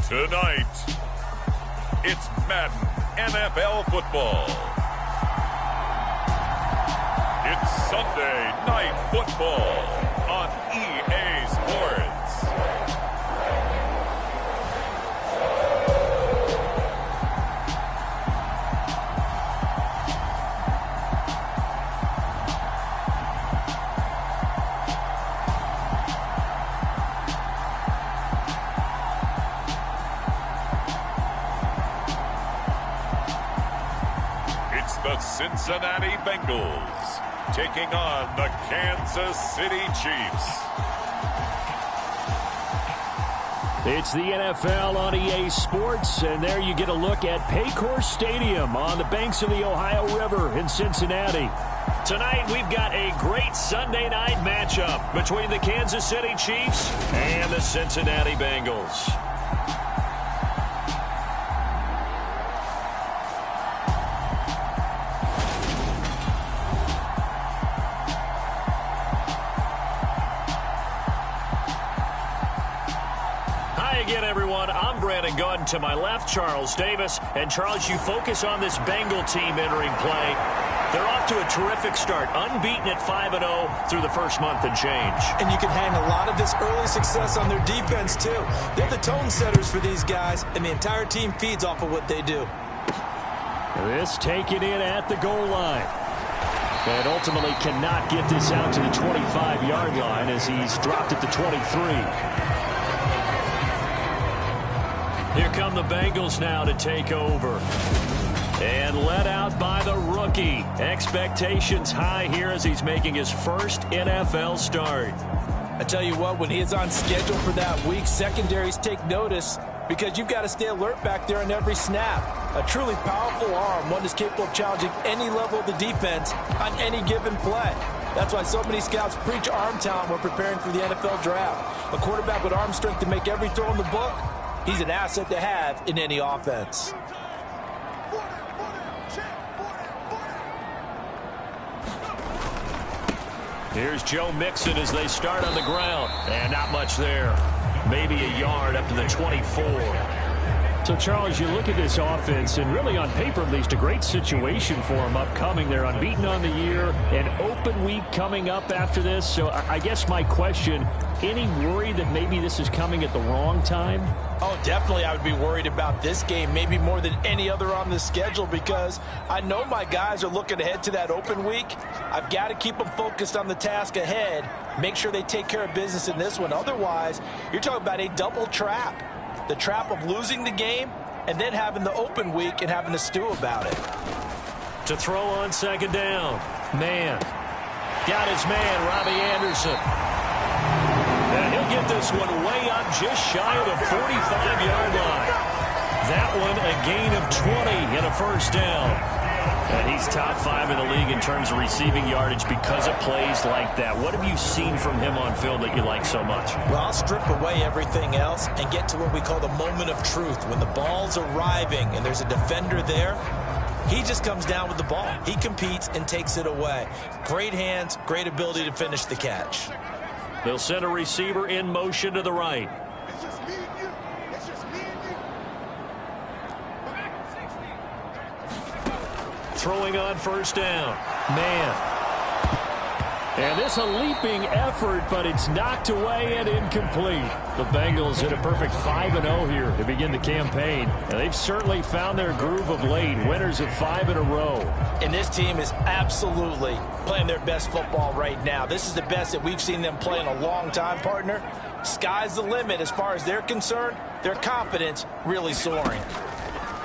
Tonight, it's Madden NFL football. It's Sunday Night Football on EA Sports. It's the Cincinnati Bengals taking on the Kansas City Chiefs. It's the NFL on EA Sports, and there you get a look at Paycor Stadium on the banks of the Ohio River in Cincinnati. Tonight, we've got a great Sunday night matchup between the Kansas City Chiefs and the Cincinnati Bengals. Again, everyone, I'm Brandon Gunn. To my left, Charles Davis. And, Charles, you focus on this Bengal team entering play. They're off to a terrific start, unbeaten at 5-0 through the first month and change. And you can hang a lot of this early success on their defense, too. They're the tone setters for these guys, and the entire team feeds off of what they do. This taken in at the goal line. And ultimately cannot get this out to the 25-yard line as he's dropped at the 23. Here come the Bengals now to take over. And led out by the rookie. Expectations high here as he's making his first NFL start. I tell you what, when he is on schedule for that week, secondaries take notice because you've got to stay alert back there on every snap. A truly powerful arm, one that's capable of challenging any level of the defense on any given play. That's why so many scouts preach arm talent when preparing for the NFL draft. A quarterback with arm strength to make every throw in the book, he's an asset to have in any offense. Here's Joe Mixon as they start on the ground. And not much there. Maybe a yard up to the 24. So, Charles, you look at this offense, and really on paper at least, a great situation for them upcoming. They're unbeaten on the year, an open week coming up after this. So I guess my question, any worry that maybe this is coming at the wrong time? Oh, definitely I would be worried about this game, maybe more than any other on the schedule, because I know my guys are looking ahead to that open week. I've got to keep them focused on the task ahead, make sure they take care of business in this one. Otherwise, you're talking about a double trap. The trap of losing the game and then having the open week and having to stew about it. To throw on second down. Man. Got his man, Robbie Anderson. And he'll get this one way up just shy of the 45-yard line. That one a gain of 20 and a first down. And he's top 5 in the league in terms of receiving yardage because of plays like that. What have you seen from him on film that you like so much? Well, I'll strip away everything else and get to what we call the moment of truth. When the ball's arriving and there's a defender there, he just comes down with the ball. He competes and takes it away. Great hands, great ability to finish the catch. They'll send a receiver in motion to the right. Throwing on first down. Man. And this a leaping effort, but it's knocked away and incomplete. The Bengals hit a perfect 5-0 here to begin the campaign. And they've certainly found their groove of late. Winners of 5 in a row. And this team is absolutely playing their best football right now. This is the best that we've seen them play in a long time, partner. Sky's the limit as far as they're concerned. Their confidence really soaring.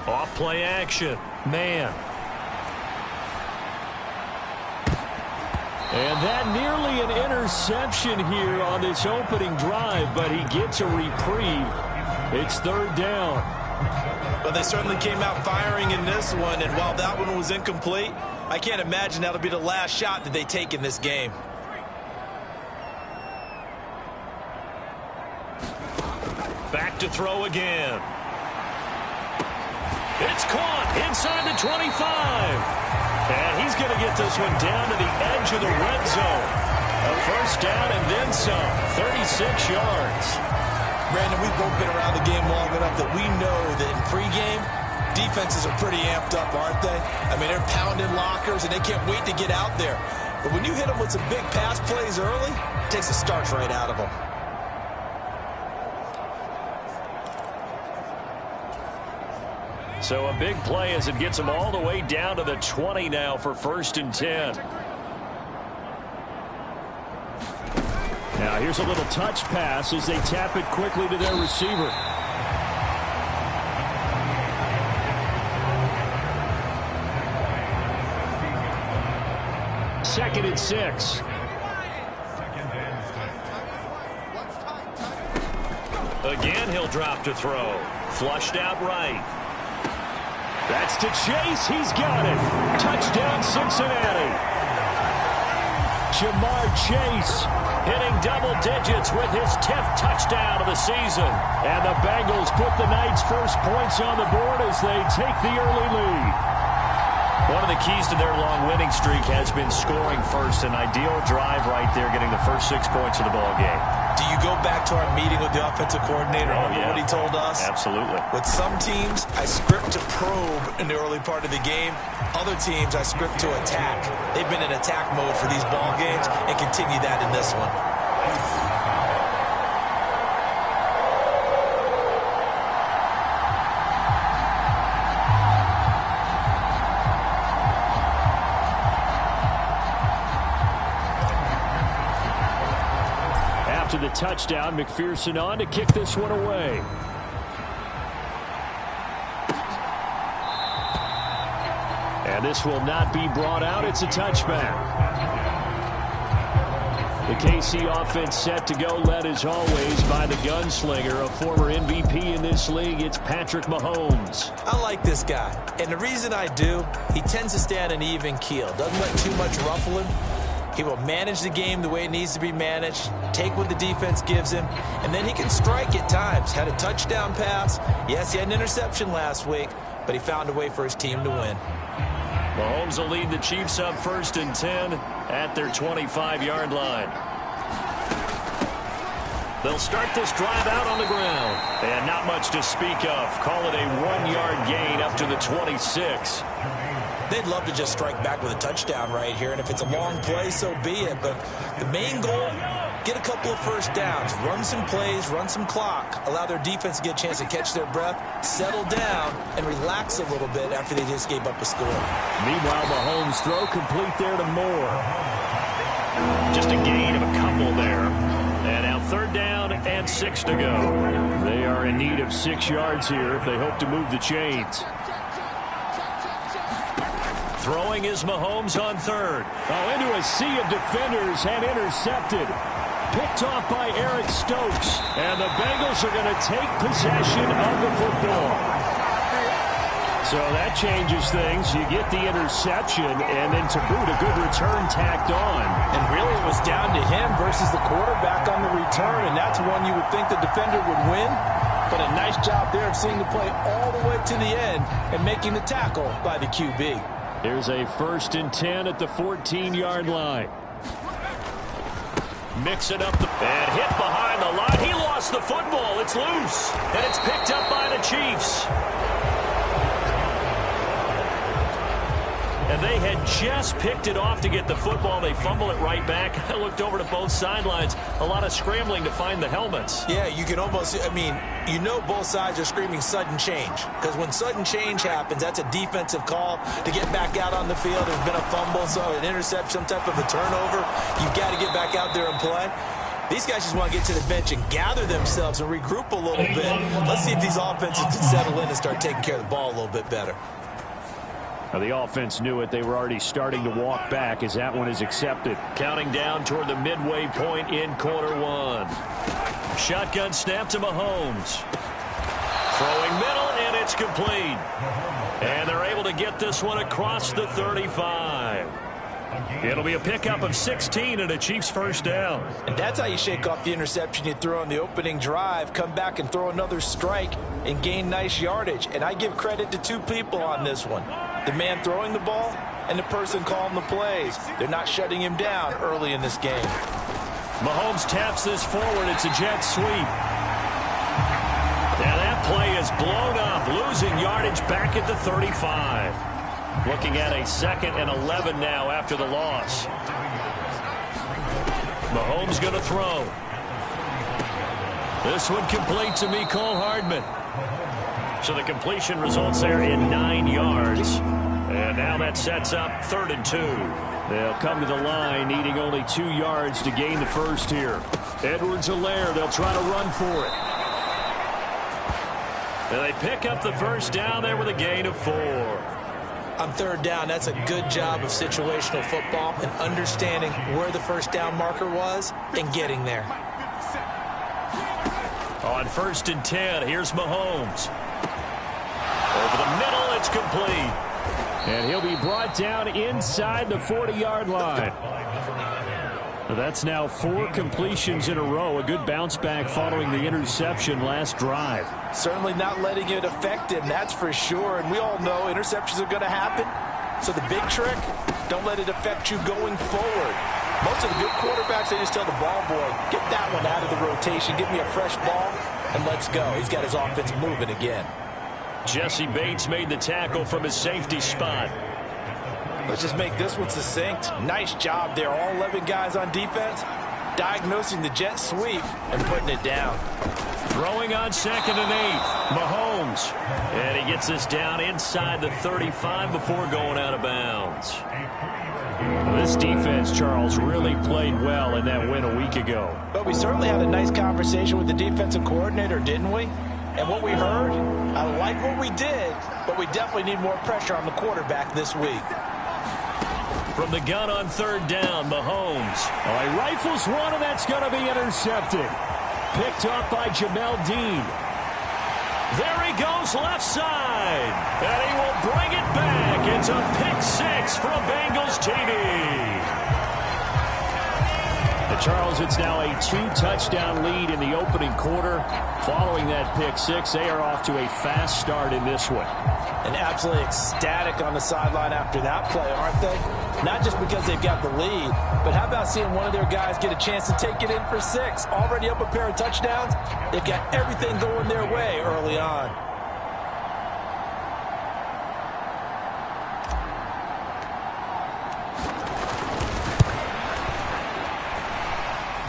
Off play action. Man. And that nearly an interception here on this opening drive, but he gets a reprieve. It's third down. Well, they certainly came out firing in this one, and while that one was incomplete, I can't imagine that'll be the last shot that they take in this game. Back to throw again. It's caught inside the 25. And he's going to get this one down to the edge of the red zone. A first down and then some. 36 yards. Brandon, we've both been around the game long enough that we know that in pregame, defenses are pretty amped up, aren't they? I mean, they're pounding lockers, and they can't wait to get out there. But when you hit them with some big pass plays early, it takes the starch right out of them. So a big play as it gets them all the way down to the 20 now for 1st and 10. Now here's a little touch pass as they tap it quickly to their receiver. Second and 6. Again, he'll drop to throw. Flushed out right. That's to Chase. He's got it. Touchdown, Cincinnati. Jamar Chase hitting double digits with his 10th touchdown of the season. And the Bengals put the night's first points on the board as they take the early lead. One of the keys to their long winning streak has been scoring first. An ideal drive right there, getting the first 6 points of the ball game. Do you go back to our meeting with the offensive coordinator? Remember what he told us? Absolutely. With some teams, I script to probe in the early part of the game. Other teams, I script to attack. They've been in attack mode for these ball games and continue that in this one. To the touchdown, McPherson on to kick this one away. And this will not be brought out. It's a touchback. The KC offense set to go, led as always by the gunslinger, a former MVP in this league. It's Patrick Mahomes. I like this guy, and the reason I do, he tends to stay on an even keel. Doesn't let too much ruffle him. He will manage the game the way it needs to be managed, take what the defense gives him, and then he can strike at times. Had a touchdown pass. Yes, he had an interception last week, but he found a way for his team to win. Mahomes will lead the Chiefs up 1st and 10 at their 25-yard line. They'll start this drive out on the ground. And not much to speak of. Call it a 1-yard gain up to the 26. They'd love to just strike back with a touchdown right here, and if it's a long play, so be it. But the main goal, get a couple of first downs, run some plays, run some clock, allow their defense to get a chance to catch their breath, settle down, and relax a little bit after they just gave up a score. Meanwhile, Mahomes' throw complete there to Moore. Just a gain of a couple there. And now 3rd down and 6 to go. They are in need of 6 yards here if they hope to move the chains. Throwing is Mahomes on 3rd. Oh, into a sea of defenders and intercepted. Picked off by Eric Stokes. And the Bengals are going to take possession of the football. So that changes things. You get the interception, and then to boot, a good return tacked on. And really it was down to him versus the quarterback on the return, and that's one you would think the defender would win. But a nice job there of seeing the play all the way to the end and making the tackle by the QB. Here's a 1st and 10 at the 14-yard line. Mix it up and hit behind the line. He lost the football. It's loose, and it's picked up by the Chiefs. And they had just picked it off to get the football. They fumble it right back. I looked over to both sidelines. A lot of scrambling to find the helmets. Yeah, you can almost, I mean, you know both sides are screaming sudden change. Because when sudden change happens, that's a defensive call to get back out on the field. There's been a fumble, so an interception, some type of a turnover. You've got to get back out there and play. These guys just want to get to the bench and gather themselves and regroup a little bit. Let's see if these offenses can settle in and start taking care of the ball a little bit better. Now the offense knew it. They were already starting to walk back as that one is accepted. Counting down toward the midway point in quarter 1. Shotgun snap to Mahomes. Throwing middle, and it's complete. And they're able to get this one across the 35. It'll be a pickup of 16 and a Chiefs first down. And that's how you shake off the interception you threw on the opening drive, come back and throw another strike and gain nice yardage. And I give credit to 2 people on this one. The man throwing the ball and the person calling the plays. They're not shutting him down early in this game. Mahomes taps this forward. It's a jet sweep. Now that play is blown up, losing yardage back at the 35. Looking at a 2nd and 11 now after the loss. Mahomes going to throw. This one complete to Mecole Hardman. So the completion results there in 9 yards. And now that sets up 3rd and 2. They'll come to the line needing only 2 yards to gain the first here. Edwards-Helaire, they'll try to run for it. And they pick up the first down there with a gain of 4. On 3rd down, that's a good job of situational football and understanding where the first down marker was and getting there. On 1st and 10, here's Mahomes. Over the middle, it's complete. And he'll be brought down inside the 40-yard line. That's now 4 completions in a row. A good bounce back following the interception last drive. Certainly not letting it affect him, that's for sure. And we all know interceptions are going to happen. So the big trick, don't let it affect you going forward. Most of the good quarterbacks, they just tell the ball boy, get that one out of the rotation, give me a fresh ball, and let's go. He's got his offense moving again. Jesse Bates made the tackle from his safety spot. Let's just make this one succinct. Nice job there. All 11 guys on defense diagnosing the jet sweep and putting it down. Throwing on 2nd and 8. Mahomes. And he gets this down inside the 35 before going out of bounds. This defense, Charles, really played well in that win a week ago. But we certainly had a nice conversation with the defensive coordinator, didn't we? And what we heard, I like what we did, but we definitely need more pressure on the quarterback this week. From the gun on 3rd down, Mahomes. Oh, he rifles one, and that's going to be intercepted. Picked up by Jamel Dean. There he goes left side. And he will bring it back. It's a pick-6 from Bengals TD. Charles, it's now a 2-touchdown lead in the opening quarter. Following that pick-6, they are off to a fast start in this one. And absolutely ecstatic on the sideline after that play, aren't they? Not just because they've got the lead, but how about seeing one of their guys get a chance to take it in for 6? Already up a pair of touchdowns. They've got everything going their way early on.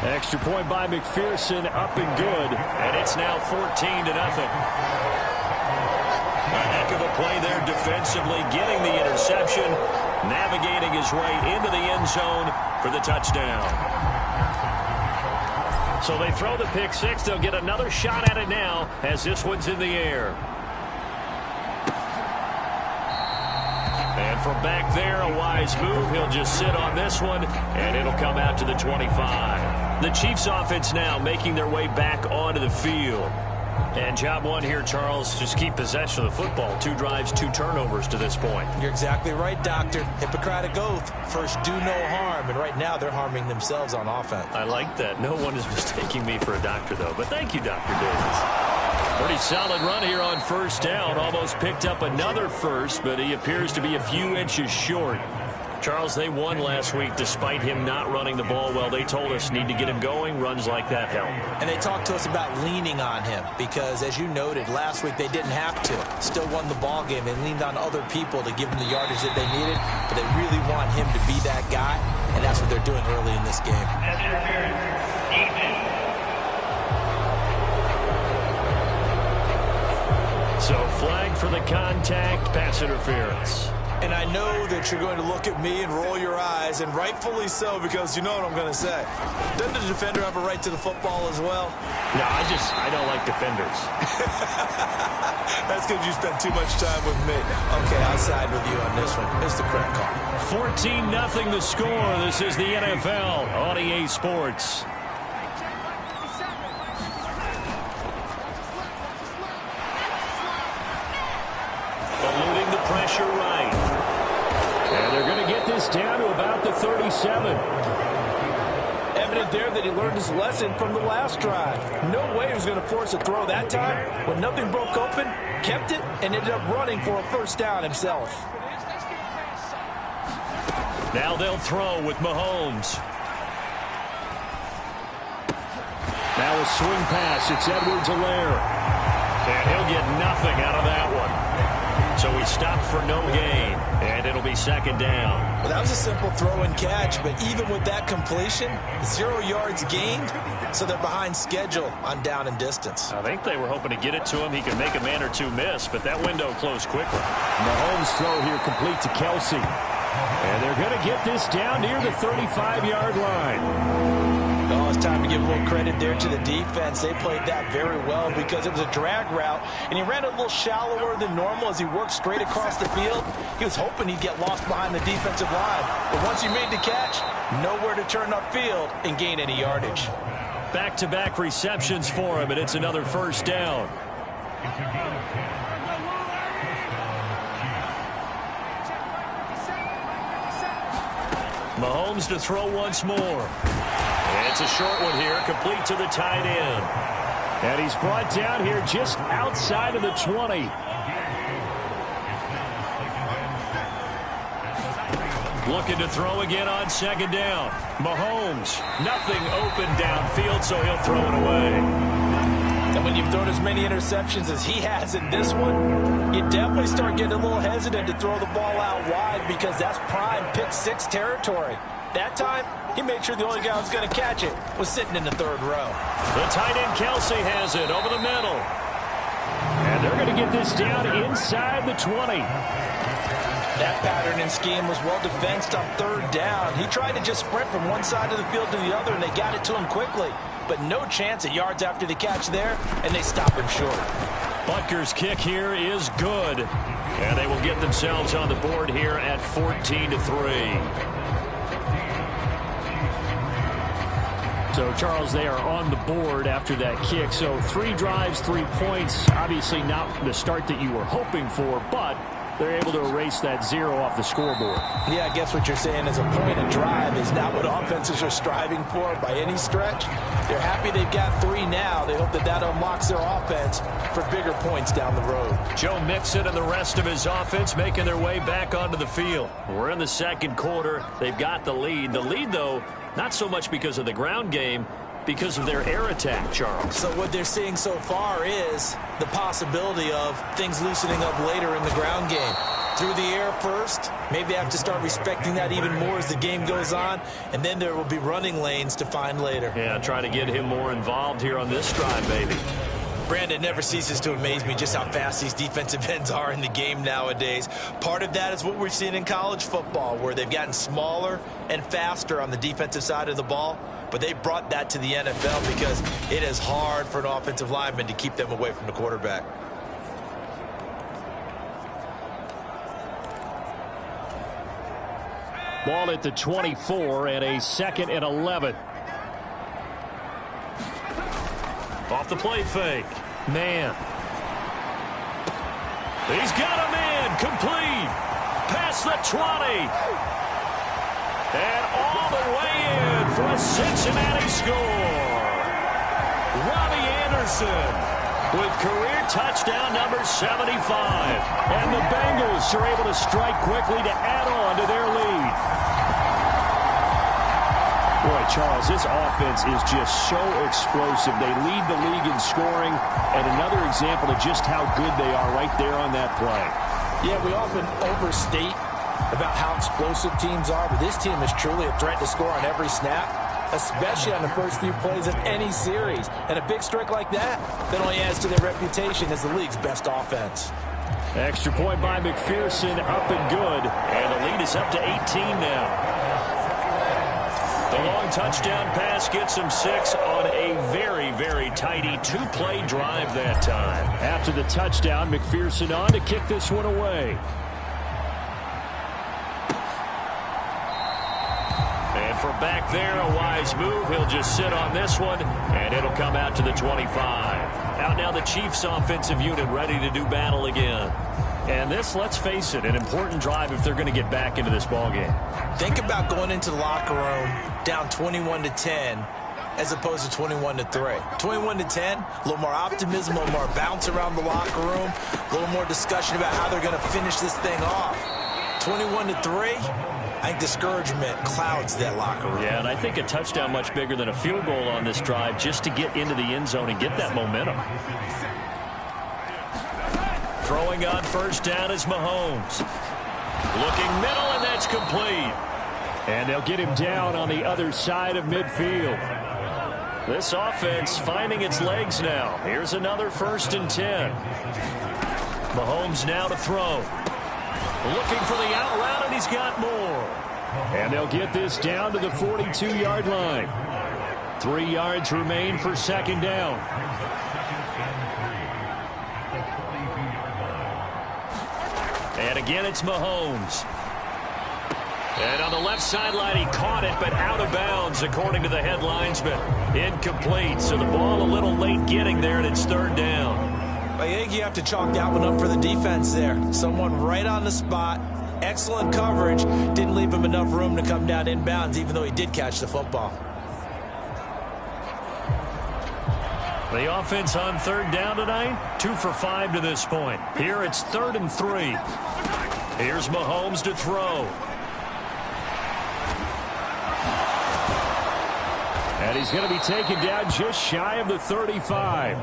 Extra point by McPherson, up and good. And it's now 14-0. A heck of a play there defensively, getting the interception, navigating his way into the end zone for the touchdown. So they throw the pick-6. They'll get another shot at it now as this one's in the air. And from back there, a wise move. He'll just sit on this one, and it'll come out to the 25. The Chiefs offense now making their way back onto the field. And job one here, Charles, just keep possession of the football. 2 drives, 2 turnovers to this point. You're exactly right, Doctor. Hippocratic oath. First, do no harm. And right now, they're harming themselves on offense. I like that. No one is mistaking me for a doctor, though. But thank you, Dr. Davis. Pretty solid run here on 1st down. Almost picked up another first, but he appears to be a few inches short. Charles, they won last week despite him not running the ball well. They told us need to get him going. Runs like that help. And they talked to us about leaning on him because, as you noted, last week they didn't have to. Still won the ball game. They leaned on other people to give them the yardage that they needed, but they really want him to be that guy, and that's what they're doing early in this game. So flag for the contact, pass interference. And I know that you're going to look at me and roll your eyes, and rightfully so, because you know what I'm going to say. Doesn't the defender have a right to the football as well? No, I don't like defenders. That's because you spent too much time with me. Okay, I'll side with you on this one. It's the correct call. 14-0 the score. This is the NFL on EA Sports. Eluding the pressure right. And they're going to get this down to about the 37. Evident there that he learned his lesson from the last drive. No way he was going to force a throw that time. When nothing broke open, kept it, and ended up running for a first down himself. Now they'll throw with Mahomes. a swing pass. It's Edwards-Helaire. And he'll get nothing out of that one. So he stopped for no gain, and it'll be second down. Well, that was a simple throw and catch, but even with that completion, 0 yards gained, so they're behind schedule on down and distance. I think they were hoping to get it to him. He could make a man or two miss, but that window closed quickly. Mahomes' throw here complete to Kelsey. And they're going to get this down near the 35-yard line. Oh, it's time to give a little credit there to the defense. They played that very well because it was a drag route, and he ran a little shallower than normal as he worked straight across the field. He was hoping he'd get lost behind the defensive line. But once he made the catch, nowhere to turn upfield and gain any yardage. Back-to-back receptions for him, and it's another first down. Mahomes to throw once more. It's a short one here, complete to the tight end. And he's brought down here just outside of the 20. Looking to throw again on second down. Mahomes, nothing open downfield, so he'll throw it away. And when you've thrown as many interceptions as he has in this one, you definitely start getting a little hesitant to throw the ball out wide because that's prime pick six territory. That time, he made sure the only guy who was going to catch it was sitting in the third row. The tight end Kelsey has it over the middle. And they're going to get this down inside the 20. That pattern and scheme was well defensed on third down. He tried to just sprint from one side of the field to the other, and they got it to him quickly. But no chance at yards after the catch there, and they stop him short. Butker's kick here is good. And they will get themselves on the board here at 14-3. So, Charles, they are on the board after that kick. So 3 drives, 3 points. Obviously not the start that you were hoping for, but they're able to erase that 0 off the scoreboard. Yeah, I guess what you're saying is a point of drive is not what offenses are striving for by any stretch. They're happy they've got 3 now. They hope that that unlocks their offense for bigger points down the road. Joe Mixon and the rest of his offense making their way back onto the field. We're in the second quarter. They've got the lead. The lead, though, not so much because of the ground game, because of their air attack, Charles. So what they're seeing so far is the possibility of things loosening up later in the ground game. Through the air first, maybe they have to start respecting that even more as the game goes on, and then there will be running lanes to find later. Yeah, try to get him more involved here on this drive, maybe. Brandon, never ceases to amaze me just how fast these defensive ends are in the game nowadays. Part of that is what we're seeing in college football, where they've gotten smaller and faster on the defensive side of the ball. But they brought that to the NFL because it is hard for an offensive lineman to keep them away from the quarterback. Ball at the 24 and a 2nd and 11. Off the play fake. Man. He's got him in. Complete. Past the 20. And all the way in for a Cincinnati score. Robbie Anderson with career touchdown number 75. And the Bengals are able to strike quickly to add on to their lead. Boy, Charles, this offense is just so explosive. They lead the league in scoring, and another example of just how good they are right there on that play. Yeah, we often overstate about how explosive teams are, but this team is truly a threat to score on every snap, especially on the first few plays of any series. And a big strike like that only adds to their reputation as the league's best offense. Extra point by McPherson, up and good. And the lead is up to 18 now. The long touchdown pass gets him 6 on a very, very tidy 2-play drive that time. After the touchdown, McPherson on to kick this one away. And for back there, a wise move. He'll just sit on this one, and it'll come out to the 25. Out now the Chiefs offensive unit ready to do battle again. And this, let's face it, an important drive if they're going to get back into this ballgame. Think about going into the locker room down 21-10 as opposed to 21-3. 21-10, a little more optimism, a little more bounce around the locker room, a little more discussion about how they're going to finish this thing off. 21-3, I think discouragement clouds that locker room. Yeah, and I think a touchdown much bigger than a field goal on this drive just to get into the end zone and get that momentum. Throwing on first down is Mahomes. Looking middle, and that's complete. And they'll get him down on the other side of midfield. This offense finding its legs now. Here's another 1st and 10. Mahomes now to throw. Looking for the out route, and he's got more. And they'll get this down to the 42-yard line. 3 yards remain for 2nd down. And again, it's Mahomes. And on the left sideline, he caught it, but out of bounds, according to the head linesman. Incomplete, so the ball a little late getting there, and it's 3rd down. I think you have to chalk that one up for the defense there. Someone right on the spot. Excellent coverage. Didn't leave him enough room to come down inbounds, even though he did catch the football. The offense on 3rd down tonight, 2 for 5 to this point. Here it's 3rd and 3. Here's Mahomes to throw. And he's going to be taken down just shy of the 35.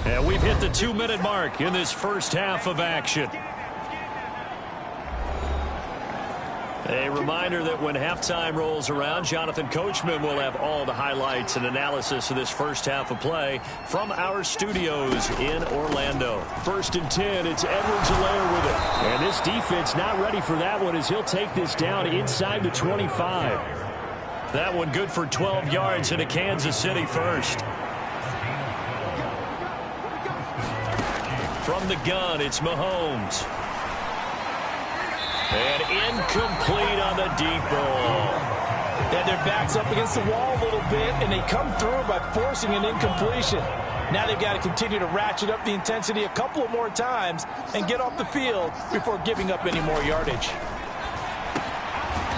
And we've hit the 2-minute mark in this first half of action. A reminder that when halftime rolls around, Jonathan Coachman will have all the highlights and analysis of this first half of play from our studios in Orlando. 1st and 10, it's Edwards-Helaire with it. And this defense not ready for that one as he'll take this down inside the 25. That one good for 12 yards into Kansas City first. From the gun, it's Mahomes. And incomplete on the deep ball. Yeah, their back's up against the wall a little bit, and they come through by forcing an incompletion. Now they've got to continue to ratchet up the intensity a couple of more times and get off the field before giving up any more yardage.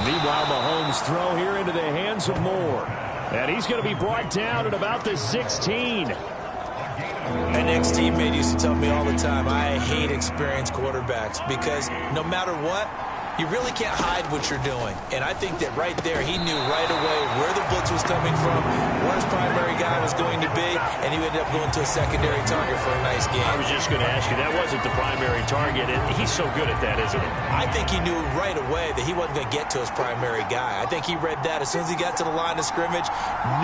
Meanwhile, Mahomes' throw here into the hands of Moore. And he's going to be brought down at about the 16. An ex-teammate used to tell me all the time, I hate experienced quarterbacks because no matter what, you really can't hide what you're doing. And I think that right there, he knew right away where the blitz was coming from, where his primary guy was going to be, and he ended up going to a secondary target for a nice game. I was just going to ask you, that wasn't the primary target. He's so good at that, isn't he? I think he knew right away that he wasn't going to get to his primary guy. I think he read that as soon as he got to the line of scrimmage,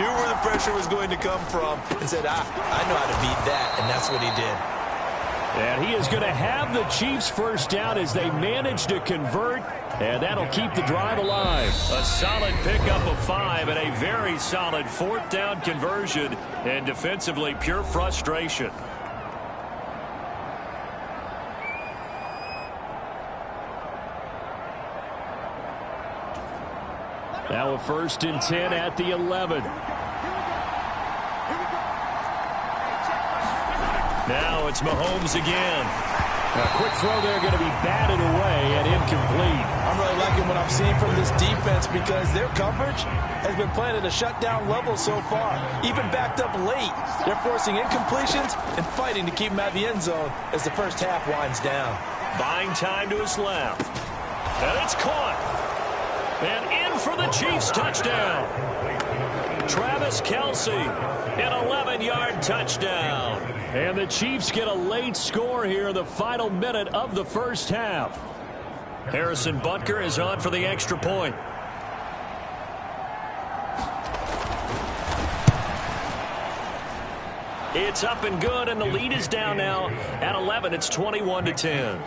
knew where the pressure was going to come from, and said, I know how to beat that, and that's what he did. And he is going to have the Chiefs first down as they manage to convert, and that'll keep the drive alive. A solid pickup of 5 and a very solid 4th down conversion, and defensively pure frustration. Now a 1st and 10 at the 11. Now it's Mahomes again. A quick throw there going to be batted away and incomplete. I'm really liking what I'm seeing from this defense because their coverage has been playing at a shutdown level so far. Even backed up late, they're forcing incompletions and fighting to keep them out of the end zone as the first half winds down. Buying time to his left. And it's caught. And in for the Chiefs touchdown. Travis Kelce, an 11-yard touchdown. And the Chiefs get a late score here in the final minute of the first half. Harrison Butker is on for the extra point. It's up and good, and the lead is down now at 11. It's 21-10.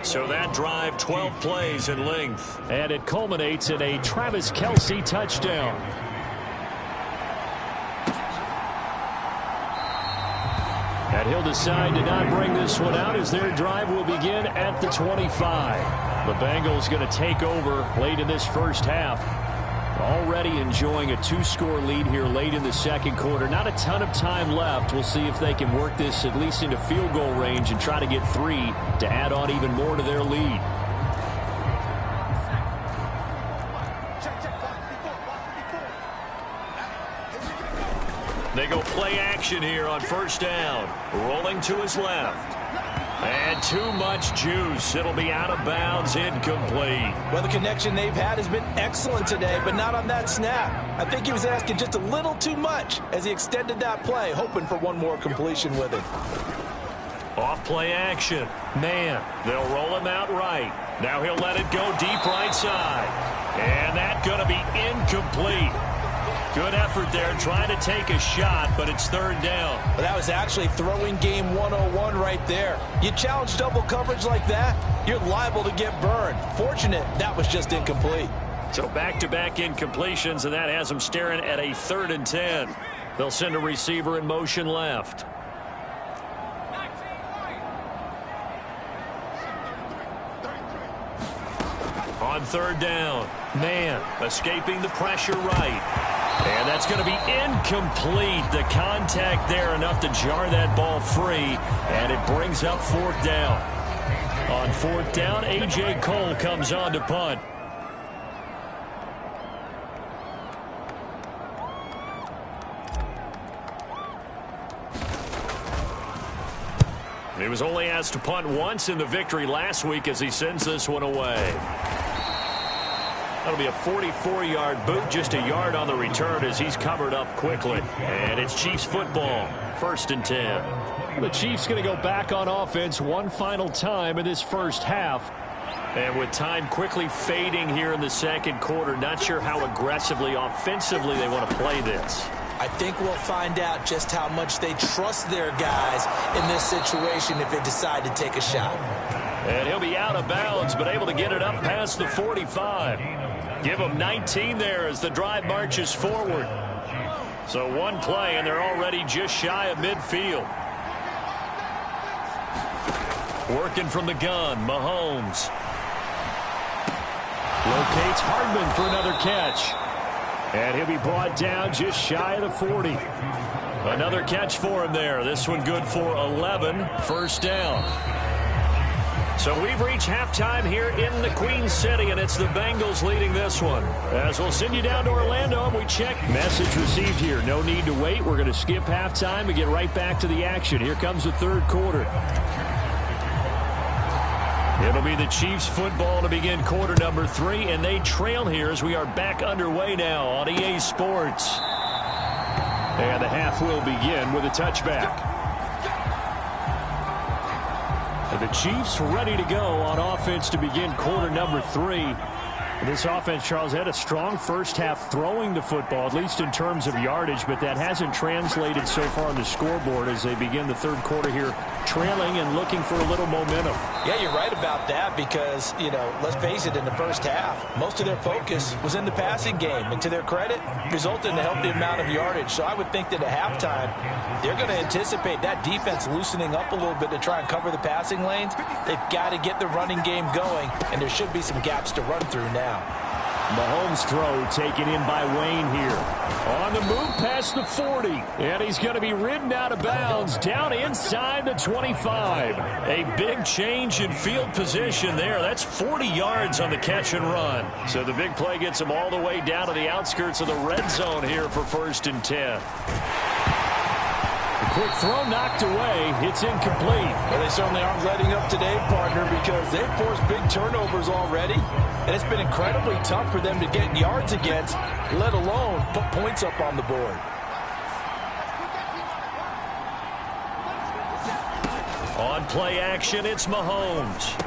So that drive, 12 plays in length. And it culminates in a Travis Kelce touchdown. And he'll decide to not bring this one out as their drive will begin at the 25. The Bengals going to take over late in this first half. Already enjoying a 2-score lead here late in the second quarter. Not a ton of time left. We'll see if they can work this at least into field goal range and try to get 3 to add on even more to their lead. They go play action here on first down. Rolling to his left. And too much juice. It'll be out of bounds, incomplete. Well, the connection they've had has been excellent today, but not on that snap. I think he was asking just a little too much as he extended that play, hoping for one more completion with it. Off play action. Man, they'll roll him out right. Now he'll let it go deep right side. And that's going to be incomplete. Good effort there trying to take a shot, but it's third down. Well, that was actually throwing game 101 right there. You challenge double coverage like that, you're liable to get burned. Fortunate that was just incomplete. So back-to-back incompletions, and that has them staring at a 3rd and 10. They'll send a receiver in motion left. On third down, man, escaping the pressure right. And that's going to be incomplete. The contact there enough to jar that ball free, and it brings up 4th down. On 4th down, A.J. Cole comes on to punt. He was only asked to punt once in the victory last week as he sends this one away. That'll be a 44-yard boot, just a yard on the return as he's covered up quickly. And it's Chiefs football, 1st and 10. The Chiefs going to go back on offense one final time in this first half. And with time quickly fading here in the second quarter, not sure how aggressively, offensively they want to play this. I think we'll find out just how much they trust their guys in this situation if they decide to take a shot. And he'll be out of bounds, but able to get it up past the 45. Give them 19 there as the drive marches forward. So one play, and they're already just shy of midfield. Working from the gun, Mahomes. Locates Hardman for another catch. And he'll be brought down just shy of the 40. Another catch for him there. This one good for 11. 1st down. So we've reached halftime here in the Queen City, and it's the Bengals leading this one. As we'll send you down to Orlando, and we check. Message received here. No need to wait. We're going to skip halftime and get right back to the action. Here comes the third quarter. It'll be the Chiefs football to begin quarter number 3, and they trail here as we are back underway now on EA Sports. And the half will begin with a touchback. The Chiefs ready to go on offense to begin quarter number 3. This offense, Charles, had a strong first half throwing the football, at least in terms of yardage, but that hasn't translated so far on the scoreboard as they begin the third quarter here, trailing and looking for a little momentum. Yeah, you're right about that because, let's face it, in the first half, most of their focus was in the passing game, and to their credit, resulted in a healthy amount of yardage. So I would think that at halftime, they're going to anticipate that defense loosening up a little bit to try and cover the passing lanes. They've got to get the running game going, and there should be some gaps to run through now. Mahomes' throw taken in by Wayne here. On the move past the 40. And he's going to be ridden out of bounds down inside the 25. A big change in field position there. That's 40 yards on the catch and run. So the big play gets him all the way down to the outskirts of the red zone here for 1st and 10. Quick throw knocked away. It's incomplete. Well, they certainly aren't letting up today, partner, because they've forced big turnovers already. And it's been incredibly tough for them to get yards against, let alone put points up on the board. On play action, it's Mahomes.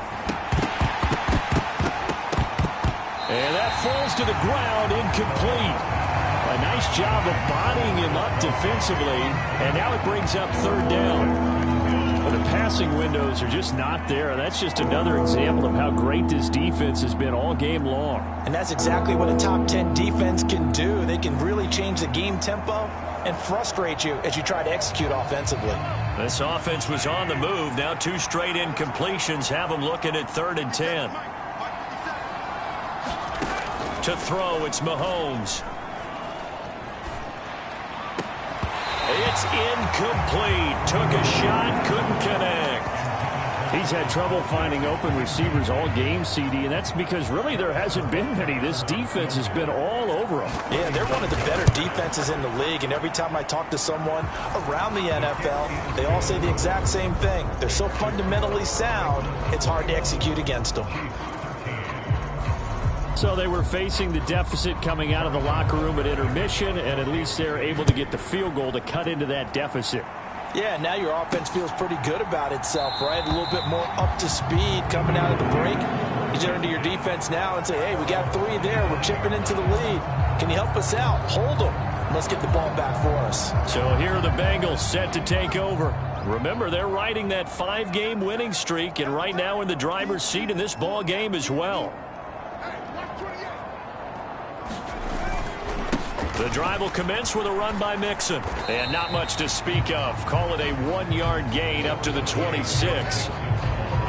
And that falls to the ground, incomplete. A nice job of bodying him up defensively, and now it brings up 3rd down. But the passing windows are just not there. That's just another example of how great this defense has been all game long. And that's exactly what a top 10 defense can do. They can really change the game tempo and frustrate you as you try to execute offensively. This offense was on the move. Now 2 straight incompletions have them looking at 3rd and 10. To throw, it's Mahomes. It's incomplete. Took a shot, couldn't connect. He's had trouble finding open receivers all game, CD, and that's because really there hasn't been many. This defense has been all over them. Yeah, they're one of the better defenses in the league, and every time I talk to someone around the NFL, they all say the exact same thing. They're so fundamentally sound, it's hard to execute against them. So they were facing the deficit coming out of the locker room at intermission, and at least they're able to get the field goal to cut into that deficit. Yeah, now your offense feels pretty good about itself, right? A little bit more up to speed coming out of the break. You turn to your defense now and say, hey, we got 3 there. We're chipping into the lead. Can you help us out? Hold them. Let's get the ball back for us. So here are the Bengals set to take over. Remember, they're riding that 5-game winning streak, and right now in the driver's seat in this ball game as well. The drive will commence with a run by Mixon. And not much to speak of. Call it a 1-yard gain up to the 26.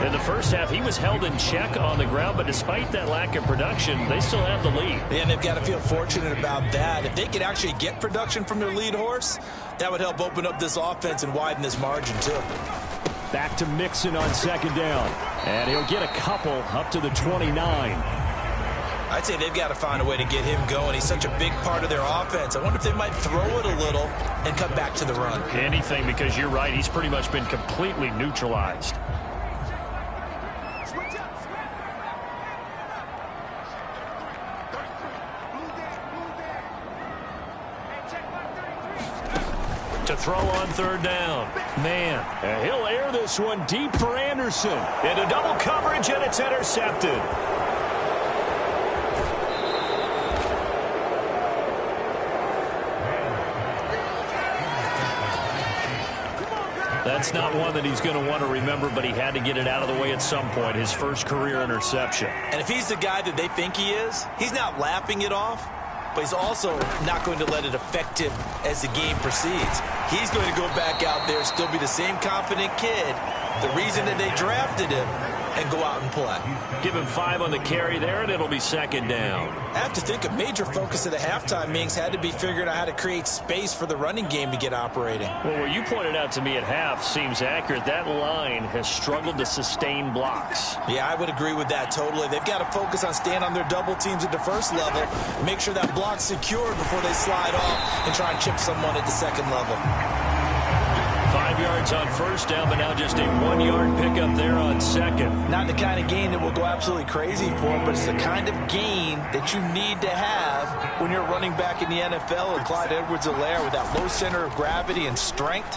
In the first half, he was held in check on the ground, but despite that lack of production, they still have the lead. And they've got to feel fortunate about that. If they could actually get production from their lead horse, that would help open up this offense and widen this margin, too. Back to Mixon on 2nd down. And he'll get a couple up to the 29. I'd say they've got to find a way to get him going. He's such a big part of their offense. I wonder if they might throw it a little and come back to the run. Anything, because you're right. He's pretty much been completely neutralized. To throw on 3rd down. Man, he'll air this one deep for Anderson. Into double coverage, and it's intercepted. That's not one that he's going to want to remember, but he had to get it out of the way at some point, his first career interception. And if he's the guy that they think he is, he's not laughing it off, but he's also not going to let it affect him as the game proceeds. He's going to go back out there, still be the same confident kid, the reason that they drafted him, and go out and play. Give him 5 on the carry there, and it'll be 2nd down. I have to think a major focus of the halftime meetings had to be figuring out how to create space for the running game to get operating. Well, what you pointed out to me at half seems accurate. That line has struggled to sustain blocks. Yeah, I would agree with that totally. They've got to focus on staying on their double teams at the first level, make sure that block's secured before they slide off and try and chip someone at the 2nd level. 5 yards on 1st down, but now just a 1-yard pickup there on 2nd. Not the kind of gain that will go absolutely crazy for, but it's the kind of gain that you need to have when you're running back in the NFL. And Clyde Edwards-Helaire, with that low center of gravity and strength,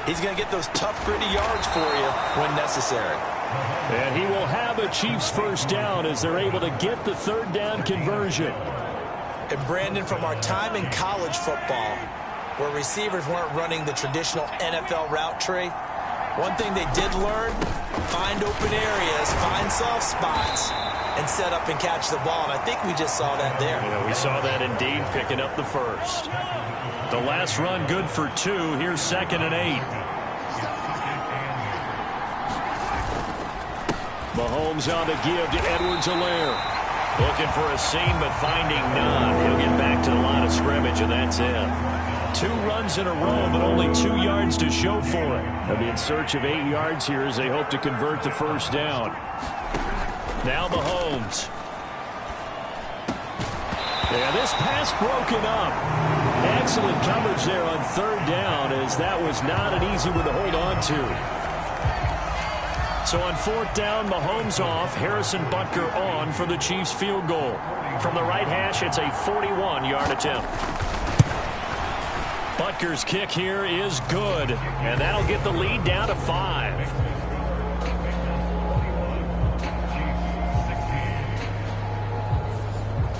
he's going to get those tough, gritty yards for you when necessary. And he will have a Chiefs 1st down as they're able to get the 3rd down conversion. And Brandon, from our time in college football, where receivers weren't running the traditional NFL route tree, one thing they did learn, find open areas, find soft spots, and set up and catch the ball. And I think we just saw that there. Yeah, we saw that indeed, picking up the 1st. The last run good for 2. Here's 2nd and 8. Mahomes on the give to Edwards-Helaire. Looking for a seam, but finding none. He'll get back to the line of scrimmage, and that's it. 2 runs in a row, but only 2 yards to show for it. They'll be in search of 8 yards here as they hope to convert the 1st down. Now Mahomes. Yeah, this pass broken up. Excellent coverage there on 3rd down, as that was not an easy one to hold on to. So on 4th down, Mahomes off, Harrison Butker on for the Chiefs field goal. From the right hash, it's a 41-yard attempt. Butker's kick here is good, and that'll get the lead down to 5.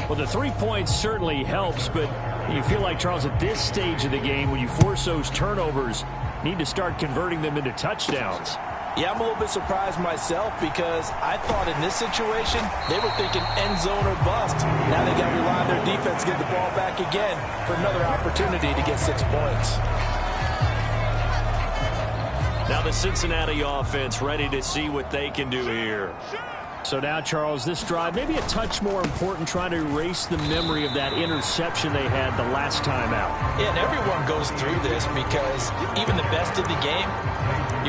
Well, the 3 points certainly helps, but you feel like, Charles, at this stage of the game, when you force those turnovers, need to start converting them into touchdowns. Yeah, I'm a little bit surprised myself because I thought in this situation they were thinking end zone or bust. Now they got to rely on their defense to get the ball back again for another opportunity to get 6 points. Now the Cincinnati offense ready to see what they can do here. So now, Charles, this drive maybe a touch more important, trying to erase the memory of that interception they had the last time out. Yeah, and everyone goes through this because even the best of the game,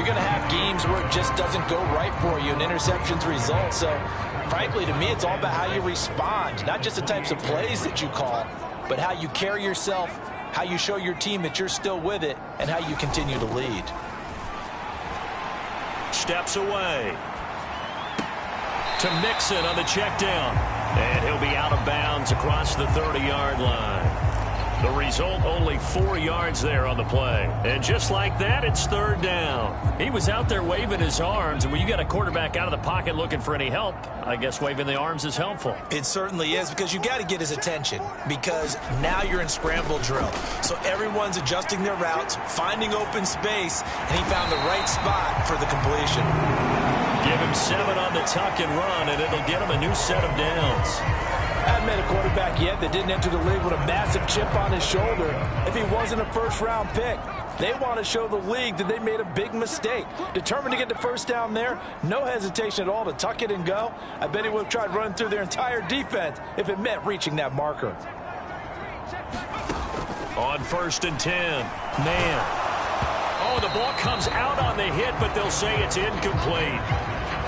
you're going to have games where it just doesn't go right for you, and interceptions result. So, frankly, to me, it's all about how you respond, not just the types of plays that you call, but how you carry yourself, how you show your team that you're still with it, and how you continue to lead. Steps away to Mixon on the check down. And he'll be out of bounds across the 30-yard line. The result, only 4 yards there on the play. And just like that, it's third down. He was out there waving his arms, and when you got a quarterback out of the pocket looking for any help, I guess waving the arms is helpful. It certainly is, because you got to get his attention, because now you're in scramble drill. So everyone's adjusting their routes, finding open space, and he found the right spot for the completion. Give him 7 on the tuck and run, and it'll get him a new set of downs. I haven't met a quarterback yet that didn't enter the league with a massive chip on his shoulder if he wasn't a first-round pick. They want to show the league that they made a big mistake. Determined to get the first down there, no hesitation at all to tuck it and go. I bet he would have tried running through their entire defense if it meant reaching that marker. On 1st and 10, man. Oh, the ball comes out on the hit, but they'll say it's incomplete.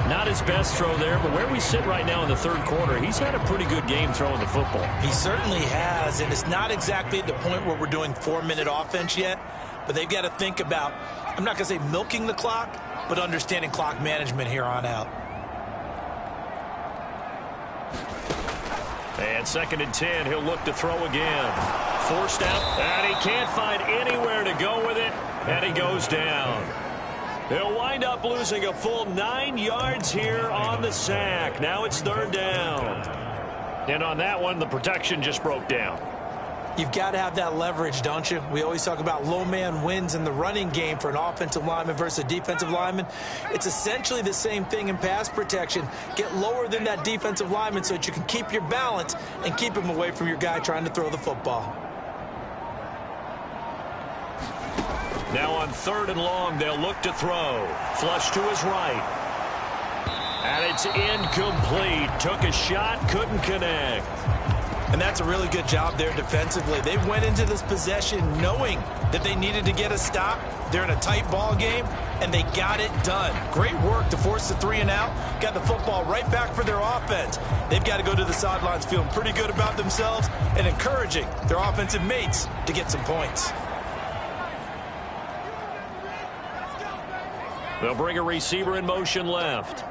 Not his best throw there, but where we sit right now in the third quarter, he's had a pretty good game throwing the football. He certainly has, and it's not exactly at the point where we're doing 4-minute offense yet, but they've got to think about, I'm not going to say milking the clock, but understanding clock management here on out. And 2nd and 10, he'll look to throw again. Forced out, and he can't find anywhere to go with it, and he goes down. He'll wind up losing a full 9 yards here on the sack. Now it's third down. And on that one, the protection just broke down. You've got to have that leverage, don't you? We always talk about low man wins in the running game for an offensive lineman versus a defensive lineman. It's essentially the same thing in pass protection. Get lower than that defensive lineman so that you can keep your balance and keep him away from your guy trying to throw the football. Now on 3rd and long, they'll look to throw. Flush to his right. And it's incomplete. Took a shot, couldn't connect. And that's a really good job there defensively. They went into this possession knowing that they needed to get a stop. They're in a tight ball game, and they got it done. Great work to force the 3 and out. Got the football right back for their offense. They've got to go to the sidelines feeling pretty good about themselves and encouraging their offensive mates to get some points. They'll bring a receiver in motion left.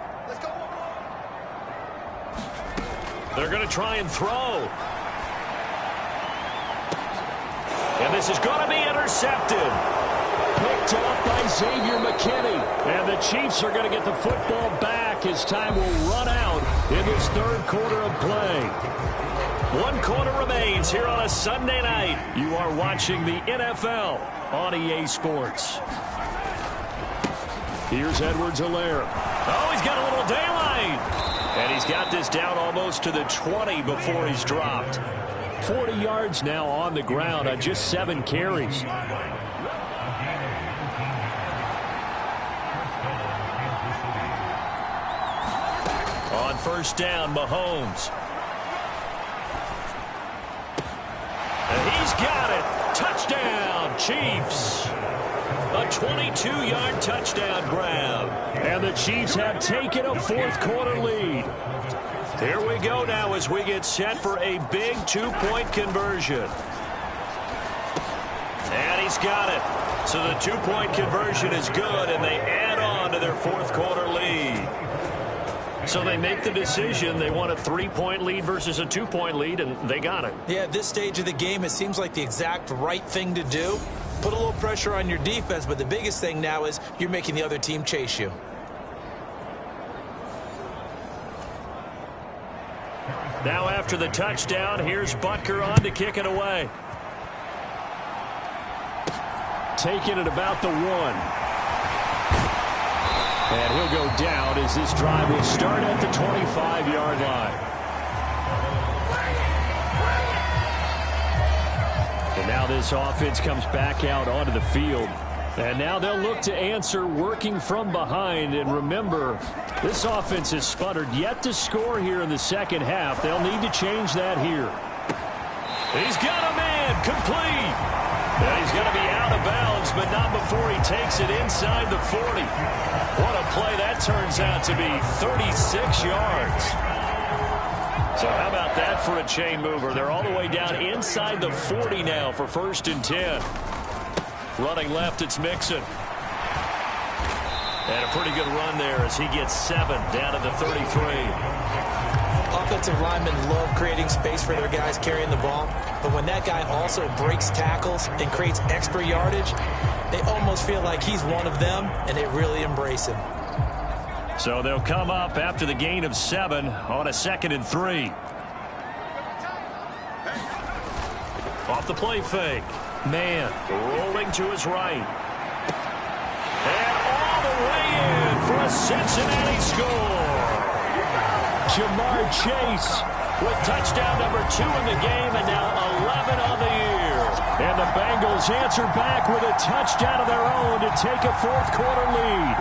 They're going to try and throw. And this is going to be intercepted. Picked up by Xavier McKinney. And the Chiefs are going to get the football back as time will run out in this third quarter of play. 1 quarter remains here on a Sunday night. You are watching the NFL on EA Sports. Here's Edwards-Helaire. Oh, he's got a little daylight. And he's got this down almost to the 20 before he's dropped. 40 yards now on the ground on just 7 carries. On 1st down, Mahomes. And he's got it. Touchdown, Chiefs. A 22-yard touchdown grab. And the Chiefs have taken a 4th quarter lead. Here we go now as we get set for a big 2-point conversion. And he's got it. So the 2-point conversion is good, and they add on to their 4th quarter lead. So they make the decision. They want a 3-point lead versus a 2-point lead, and they got it. Yeah, at this stage of the game, it seems like the exact right thing to do. Put a little pressure on your defense, but the biggest thing now is you're making the other team chase you. Now after the touchdown, here's Butker on to kick it away. Taking it about the 1. And he'll go down as this drive will start at the 25-yard line. And now this offense comes back out onto the field. And now they'll look to answer working from behind. And remember, this offense has sputtered yet to score here in the second half. They'll need to change that here. He's got a man complete. And he's going to be out of bounds, but not before he takes it inside the 40. What a play that turns out to be, 36 yards. So how about that for a chain mover? They're all the way down inside the 40 now for 1st and 10. Running left, it's Mixon. And a pretty good run there as he gets 7 down to the 33. Offensive linemen love creating space for their guys carrying the ball, but when that guy also breaks tackles and creates extra yardage, they almost feel like he's one of them, and they really embrace him. So they'll come up after the gain of 7 on a 2nd and 3. Off the play fake. Man rolling to his right. And all the way in for a Cincinnati score. Jamar Chase with touchdown number 2 in the game and now 11 on the year. And the Bengals answer back with a touchdown of their own to take a 4th quarter lead.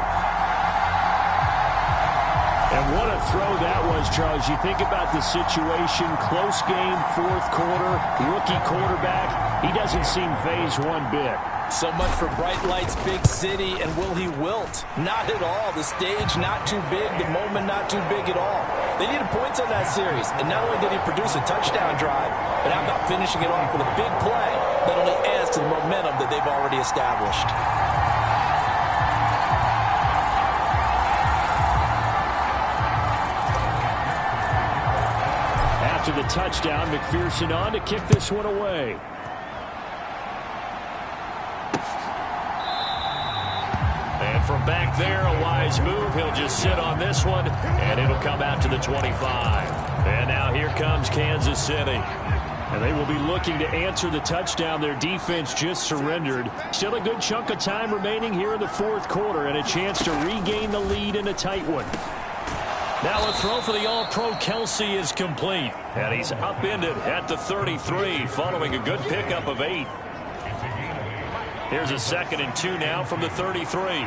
And what a throw that was, Charles. You think about the situation, close game, 4th quarter, rookie quarterback. He doesn't seem phased one bit. So much for bright lights, big city, and will he wilt? Not at all. The stage not too big, the moment not too big at all. They needed points on that series, and not only did he produce a touchdown drive, but how about finishing it off with a big play that only adds to the momentum that they've already established. After the touchdown, McPherson on to kick this one away. And from back there, a wise move. He'll just sit on this one, and it'll come out to the 25. And now here comes Kansas City. And they will be looking to answer the touchdown their defense just surrendered. Still a good chunk of time remaining here in the 4th quarter, and a chance to regain the lead in a tight one. Now a throw for the All-Pro Kelsey is complete. And he's upended at the 33 following a good pickup of 8. Here's a 2nd and 2 now from the 33.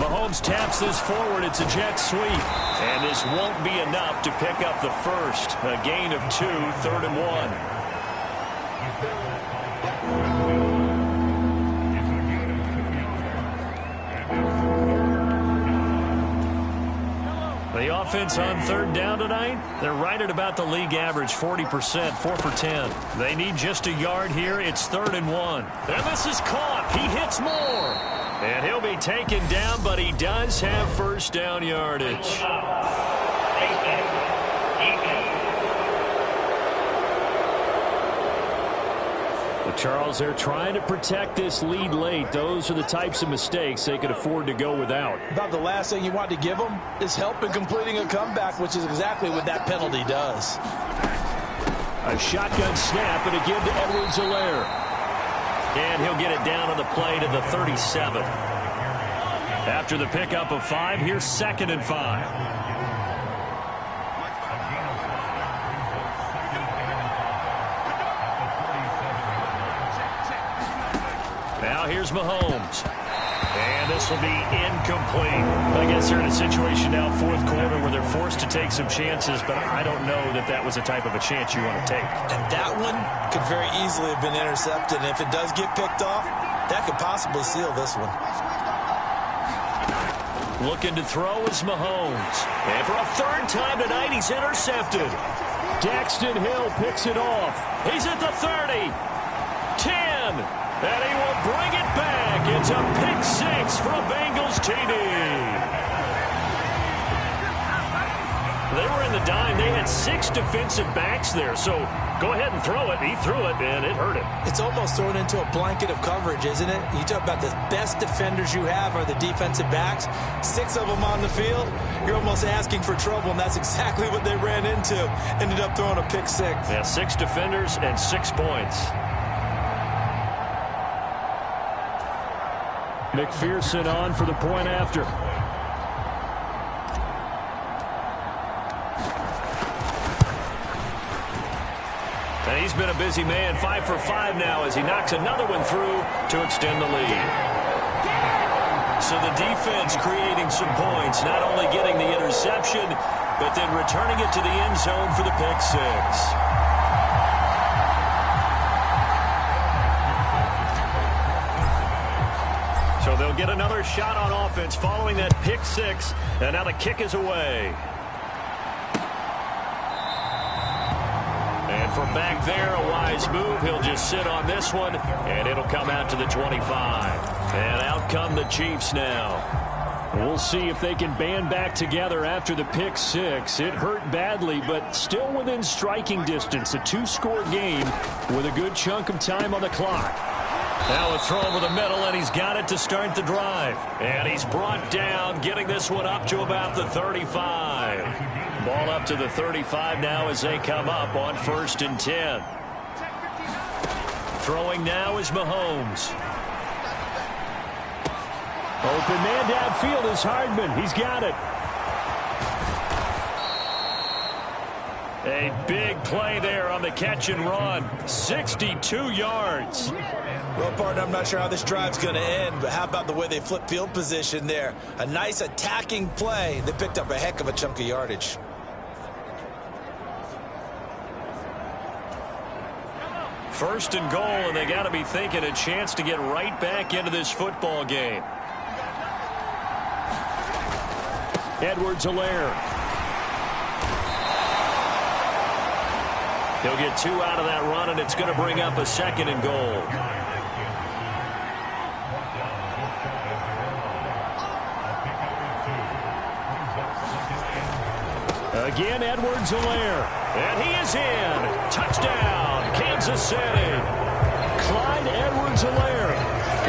Mahomes taps this forward. It's a jet sweep. And this won't be enough to pick up the first. A gain of 2, 3rd and 1. The offense on 3rd down tonight, they're right at about the league average, 40%, 4 for 10. They need just a yard here. It's 3rd and 1. And this is caught. He hits more. And he'll be taken down, but he does have 1st down yardage. Well, Charles, they're trying to protect this lead late. Those are the types of mistakes they could afford to go without. About the last thing you want to give them is help in completing a comeback, which is exactly what that penalty does. A shotgun snap and a give to Edwards-Helaire. And he'll get it down on the play to the 37. After the pickup of 5, here's 2nd and 5. Now here's Mahomes. And this will be incomplete. I guess they're in a situation now, 4th quarter, where they're forced to take some chances, but I don't know that that was the type of a chance you want to take. And that one could very easily have been intercepted. And if it does get picked off, that could possibly seal this one. Looking to throw is Mahomes. And for a 3rd time tonight, he's intercepted. Daxton Hill picks it off. He's at the 30. 10. And he will bring it back. It's a pick 6 for a Bengals TD. They were in the dime. They had 6 defensive backs there. So go ahead and throw it. He threw it, and it hurt him. It's almost thrown into a blanket of coverage, isn't it? You talk about the best defenders you have are the defensive backs. 6 of them on the field. You're almost asking for trouble, and that's exactly what they ran into. Ended up throwing a pick 6. Yeah, 6 defenders and 6 points. McPherson on for the point after. And he's been a busy man, 5 for 5 now as he knocks another one through to extend the lead. So the defense creating some points, not only getting the interception, but then returning it to the end zone for the pick 6. they'll get another shot on offense following that pick six, and now the kick is away. And from back there, a wise move. He'll just sit on this one, and it'll come out to the 25. And out come the Chiefs now. We'll see if they can band back together after the pick six. It hurt badly, but still within striking distance. A two-score game with a good chunk of time on the clock. Now a throw over the middle, and he's got it to start the drive. And he's brought down, getting this one up to about the 35. Ball up to the 35 now as they come up on 1st and 10. Throwing now is Mahomes. Open man downfield is Hardman. He's got it. A big play there on the catch and run. 62 yards. Well, partner, I'm not sure how this drive's going to end, but how about the way they flip field position there? A nice attacking play. They picked up a heck of a chunk of yardage. First and goal, and they got to be thinking a chance to get right back into this football game. Edwards-Helaire. He'll get 2 out of that run, and it's going to bring up a 2nd and goal. Again, Edwards-Helaire. And he is in. Touchdown, Kansas City. Clyde Edwards-Helaire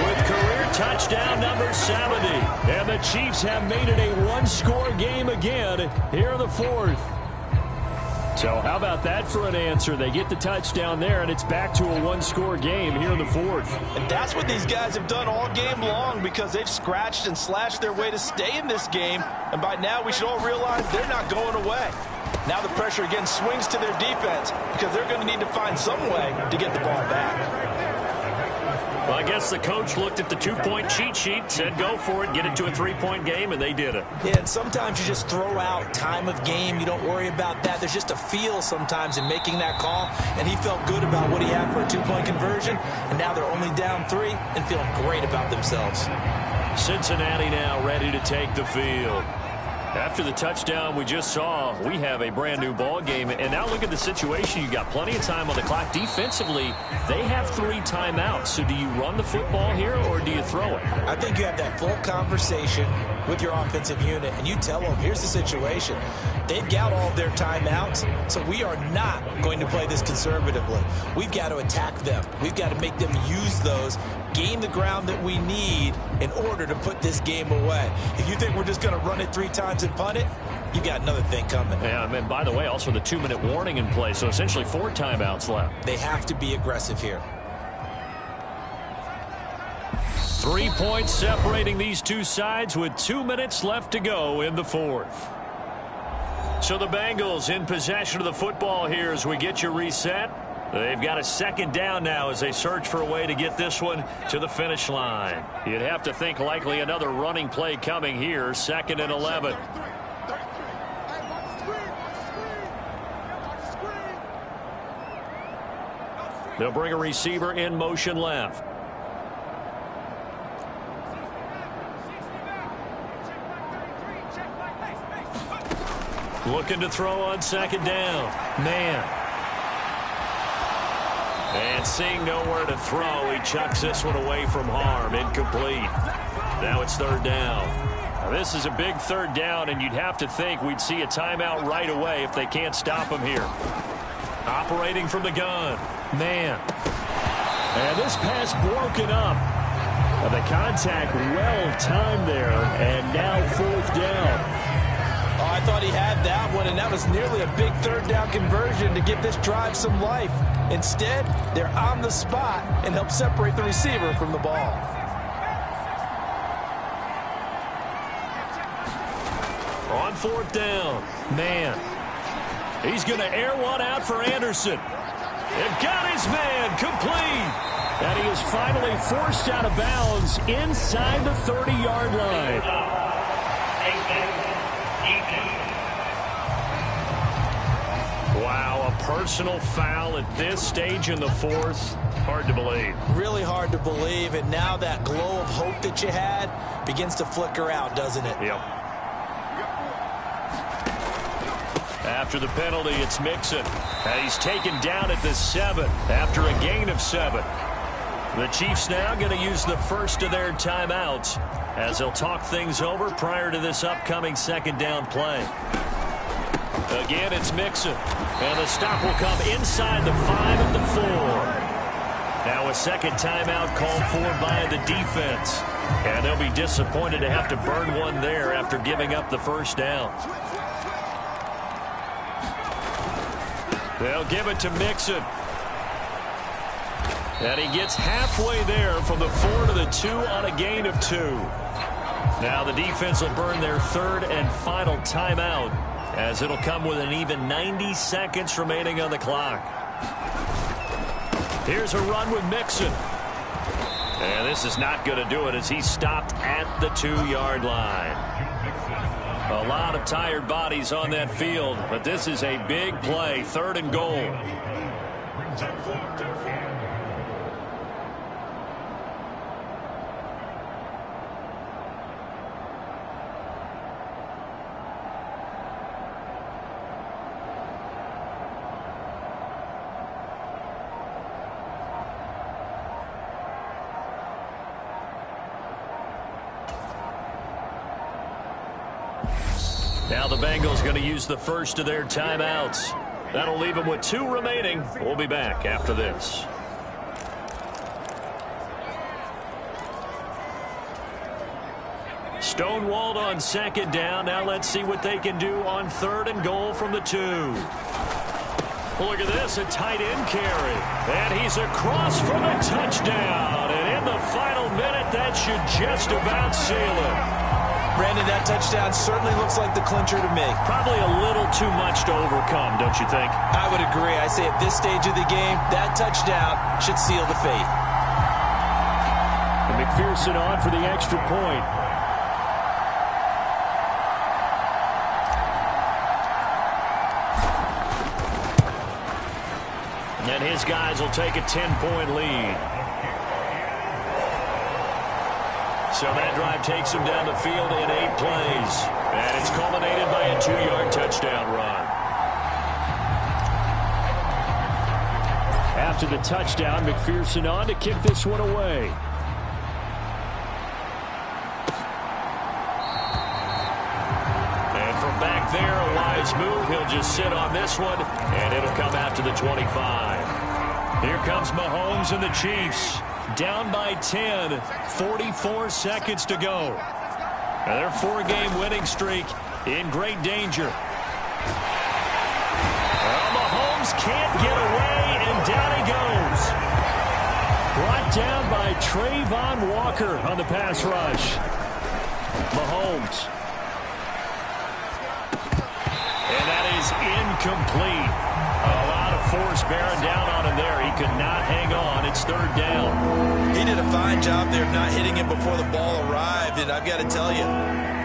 with career touchdown number 70. And the Chiefs have made it a one-score game again here in the 4th. So how about that for an answer? They get the touchdown there, and it's back to a one-score game here in the 4th. And that's what these guys have done all game long, because they've scratched and slashed their way to stay in this game. And by now, we should all realize they're not going away. Now the pressure again swings to their defense, because they're going to need to find some way to get the ball back. Well, I guess the coach looked at the 2-point cheat sheet, said go for it, get it to a 3-point game, and they did it. Yeah, and sometimes you just throw out time of game. You don't worry about that. There's just a feel sometimes in making that call, and he felt good about what he had for a 2-point conversion, and now they're only down 3 and feeling great about themselves. Cincinnati now ready to take the field. After the touchdown we just saw, we have a brand new ball game. And now look at the situation. You've got plenty of time on the clock. Defensively, they have 3 timeouts. So do you run the football here or do you throw it? I think you have that full conversation with your offensive unit, and you tell them, here's the situation. They've got all their timeouts, so we are not going to play this conservatively. We've got to attack them. We've got to make them use those, gain the ground that we need in order to put this game away. If you think we're just going to run it 3 times and punt it, you got another thing coming. Yeah, and by the way, also the 2-minute warning in play, so essentially 4 timeouts left. They have to be aggressive here. 3 points separating these two sides with 2 minutes left to go in the 4th. So the Bengals in possession of the football here as we get you reset. They've got a 2nd down now as they search for a way to get this one to the finish line. You'd have to think likely another running play coming here, 2nd and 11. They'll bring a receiver in motion left. Looking to throw on 2nd down. Man. And seeing nowhere to throw, he chucks this one away from harm. Incomplete. Now it's 3rd down. Now this is a big 3rd down, and you'd have to think we'd see a timeout right away if they can't stop him here. Operating from the gun. Man. And this pass broken up. The contact well timed there, and now 4th down. Oh, I thought he had that one, and that was nearly a big 3rd down conversion to give this drive some life. Instead, they're on the spot and help separate the receiver from the ball. On 4th down. Man. He's going to air one out for Anderson. They've got his man complete. And he is finally forced out of bounds inside the 30-yard line. Wow, a personal foul at this stage in the fourth. Hard to believe. Really hard to believe, and now that glow of hope that you had begins to flicker out, doesn't it? Yep. After the penalty, it's Mixon. And he's taken down at the 7 after a gain of 7. The Chiefs now going to use the first of their timeouts as they'll talk things over prior to this upcoming second down play. Again, it's Mixon. And the stop will come inside the 5 at the 4. Now a second timeout called for by the defense. And they'll be disappointed to have to burn one there after giving up the first down. They'll give it to Mixon. And he gets halfway there from the 4 to the 2 on a gain of 2. Now the defense will burn their third and final timeout as it'll come with an even 90 seconds remaining on the clock. Here's a run with Mixon. And this is not going to do it as he's stopped at the 2-yard line. A lot of tired bodies on that field, but this is a big play, 3rd and goal. Now the Bengals going to use the first of their timeouts. That'll leave them with 2 remaining. We'll be back after this. Stonewalled on second down. Now let's see what they can do on 3rd and goal from the 2. Look at this, a tight end carry. And he's across for the touchdown. And in the final minute, that should just about seal it. Brandon, that touchdown certainly looks like the clincher to me. Probably a little too much to overcome, don't you think? I would agree. I say at this stage of the game, that touchdown should seal the fate. And McPherson on for the extra point. And his guys will take a 10-point lead. So that drive takes him down the field in 8 plays. And it's culminated by a 2-yard touchdown run. After the touchdown, McPherson on to kick this one away. And from back there, a wise move. He'll just sit on this one, and it'll come out to the 25. Here comes Mahomes and the Chiefs. Down by 10, 44 seconds to go. And their 4-game winning streak in great danger. Well, Mahomes can't get away, and down he goes. Brought down by Trayvon Walker on the pass rush. Mahomes. And that is incomplete. A lot of force bearing down on him there. He could not hang on. It's 3rd down. He did a fine job there of not hitting him before the ball arrived. And I've got to tell you,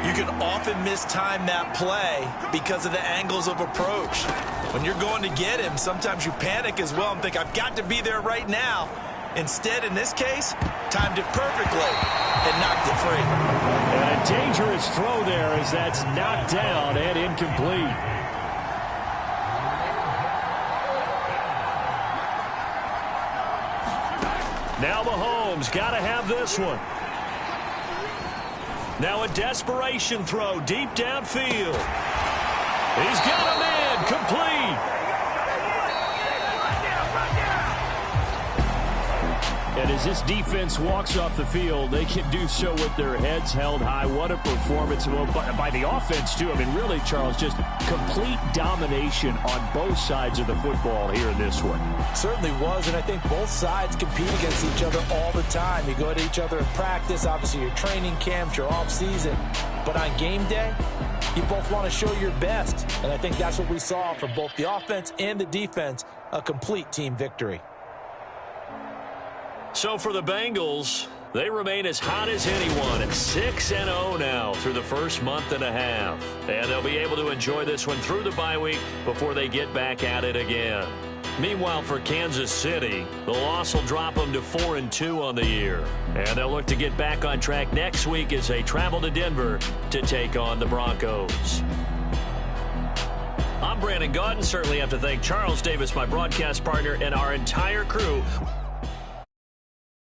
you can often mistime that play because of the angles of approach. When you're going to get him, sometimes you panic as well and think, I've got to be there right now. Instead, in this case, timed it perfectly and knocked it free. And a dangerous throw there as that's knocked down and incomplete. Now Mahomes got to have this one. Now a desperation throw deep downfield. He's got a man complete. And as this defense walks off the field, they can do so with their heads held high. What a performance by the offense, too. I mean, really, Charles, just complete domination on both sides of the football here in this one. Certainly was, and I think both sides compete against each other all the time. You go at each other in practice, obviously your training camps, your off-season. But on game day, you both want to show your best. And I think that's what we saw from both the offense and the defense, a complete team victory. So for the Bengals, They remain as hot as anyone at 6-0 now through the first month and a half. And they'll be able to enjoy this one through the bye week before they get back at it again. Meanwhile, for Kansas City, the loss will drop them to 4-2 on the year. And they'll look to get back on track next week as they travel to Denver to take on the Broncos. I'm Brandon Gaudin. Certainly have to thank Charles Davis, my broadcast partner, and our entire crew.